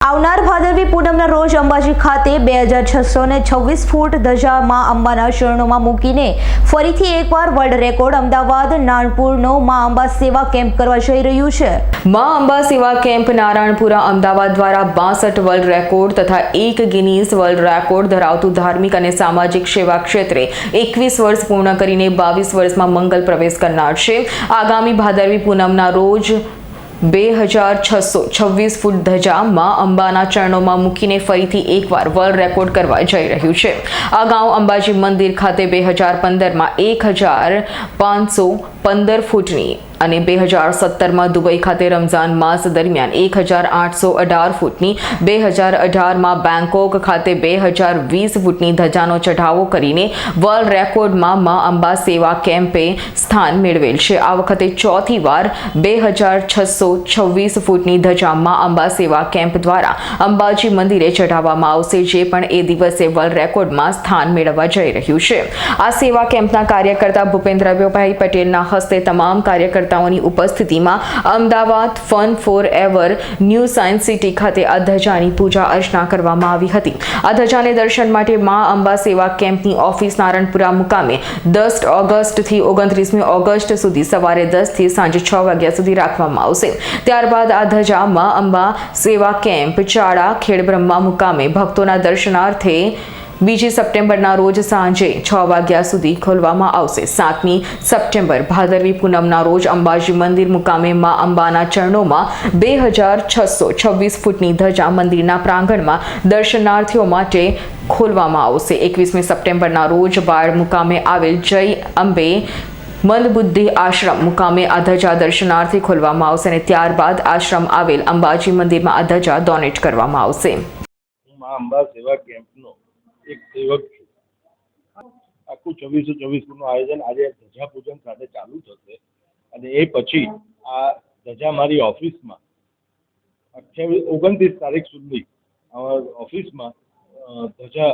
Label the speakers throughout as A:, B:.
A: આવનાર ભાદરવી પૂનમના રોજ અંબાજી ખાતે 2626 ફૂટ ધજા માં અંબાના ચરણોમાં મૂકીને ફરીથી એકવાર વર્લ્ડ રેકોર્ડ અમદાવાદ નારણપુરનો માં અંબા સેવા કેમ્પ કરવા જઈ રહ્યું છે। માં અંબા સેવા કેમ્પ નારણપુરા અમદાવાદ દ્વારા 62 વર્લ્ડ રેકોર્ડ તથા 1 ગિનીઝ વર્લ્ડ રેકોર્ડ ધરાવતું ધાર્મિક અને સામાજિક સેવા ક્ષેત્રે 21 વર્ષ પૂર્ણ કરીને 22 વર્ષમાં મંગલ પ્રવેશ કરનાર છે। આગામી ભાદરવી પૂનમના રોજ 2626 ફૂટ ધજા માં અંબાના ચરણોમાં મૂકીને ફરીથી એકવાર વર્લ્ડ રેકોર્ડ કરવા જઈ રહ્યું છે। અગાઉ અંબાજી મંદિર ખાતે 2015માં 1515 ફૂટની અને 2017માં દુબઈ ખાતે રમઝાન માસ દરમિયાન 1818 ફૂટની, 2018માં બેંકોક ખાતે 2020 ફૂટની ધજાનો ચઢાવો કરીને વર્લ્ડ રેકોર્ડમાં માં અંબા સેવા કેમ્પે સ્થાન મેળવેલ છે। આ વખતે ચોથી વાર 2626 ફૂટની ધજા માં અંબા સેવા કેમ્પ દ્વારા અંબાજી મંદિરે ચઢાવવામાં આવશે, જે પણ એ દિવસે વર્લ્ડ રેકોર્ડમાં સ્થાન મેળવવા જઈ રહ્યું છે। આ સેવા કેમ્પના કાર્યકર્તા ભૂપેન્દ્રભાઈ પટેલના હસ્તે તમામ કાર્યકર્તાઓની ઉપસ્થિતિમાં Ahmedabad fun for ever new science city ખાતે આ ધજાની પૂજા અર્ચના કરવામાં આવી હતી। આ ધજાને દર્શન માટે માં અંબા સેવા કેમ્પની ઓફિસ નારણપુરા મુકામે 10 ઓગસ્ટથી 29મી ઓગસ્ટ સુધી સવારે 10 થી સાંજે 6 વાગ્યા સુધી રાખવામાં આવશે। ત્યારબાદ આ ધજા માં અંબા સેવા કેમ્પ ચાડા ખેડબ્રહ્મા મુકામે ભક્તોના દર્શનાર્થે 2 સપ્ટેમ્બરના રોજ સાંજે 6 વાગ્યા સુધી ખોલવામાં આવશે। 7મી સપ્ટેમ્બર ભાદરવી પૂનમના રોજ અંબાજી મંદિર મુકામે માં અંબાના ચરણોમાં 2626 ફૂટની ધજા મંદિરના પ્રાંગણમાં દર્શનાર્થીઓ માટે ખોલવામાં આવશે। 21મી સપ્ટેમ્બરના રોજ બાળ મુકામે આવેલ જય અંબે મંદબુદ્ધિ આશ્રમ મુકામે આ ધજા દર્શનાર્થી ખોલવામાં આવશે અને ત્યારબાદ આશ્રમ આવેલ અંબાજી મંદિરમાં આ ધજા ડોનેટ કરવામાં આવશે।
B: અંબા સેવા કેમ્પનો એક સેવક છું। આખું 2624 નું આયોજન આજે ધજા પૂજન સાથે ચાલુ થશે અને એ પછી આ ધજા મારી ઓફિસમાં 29 તારીખ સુધી ઓફિસમાં ધજા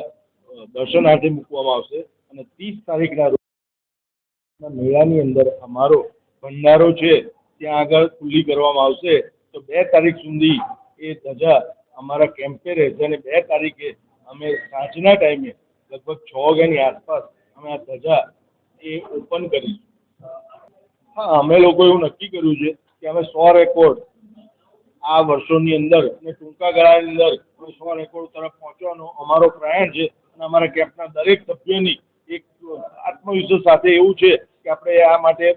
B: દર્શનાર્થે મૂકવામાં આવશે અને 30 તારીખના રોજ મેળાની અંદર અમારો ભંડારો છે ત્યાં આગળ ખુલ્લી કરવામાં આવશે। તો 2 તારીખ સુધી એ ધજા અમારા કેમ્પે રહેશે અને 2 તારીખે અમે સાંજના ટાઈમે લગભગ 6 વાગ્યાની આસપાસ અમે આ ધજા એ ઓપન કરીશું। હા, અમે લોકો એવું નક્કી કર્યું છે કે અમે 100 રેકોર્ડ આ વર્ષોની અંદર અને ટૂંકા ગાળાની અંદર 100 રેકોર્ડ તરફ પહોંચવાનો અમારો પ્રયાણ છે અને અમારા કેમ્પના દરેક સભ્યોની એક આત્મવિશ્વાસ સાથે એવું છે કે આપણે આ માટે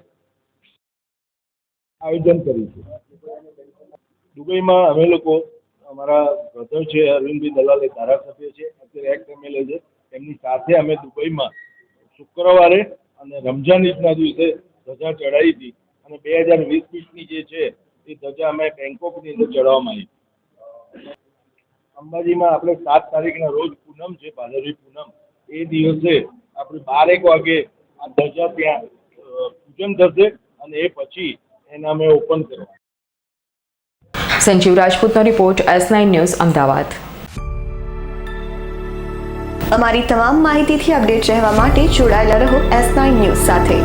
B: આયોજન કરીશું। દુબઈમાં અમે લોકો અમારા બ્રધર છે અરવિંદભાઈ દલાલ એ ધારાસભ્ય છે, અત્યારે એક્સ MLA છે, એમની સાથે અમે દુબઈમાં શુક્રવારે અને રમઝાન ઈદના દિવસે ધજા ચડાવી હતી અને 2020 ફીટની જે છે એ ધજા અમે બેંકોકની અંદર ચડાવવામાં આવી। અંબાજીમાં આપણે 7 તારીખના રોજ પૂનમ છે, ભાદરવી પૂનમ, એ દિવસે આપણે 12 વાગે આ ધજા ત્યાં પૂજન થશે અને એ પછી એને અમે ઓપન કરવા।
A: સંજીવ રાજપૂતનો રિપોર્ટ S9 ન્યૂઝ અમદાવાદ।
C: અમારી તમામ માહિતીથી અપડેટ રહેવા માટે જોડાયેલા રહો S9 ન્યૂઝ સાથે।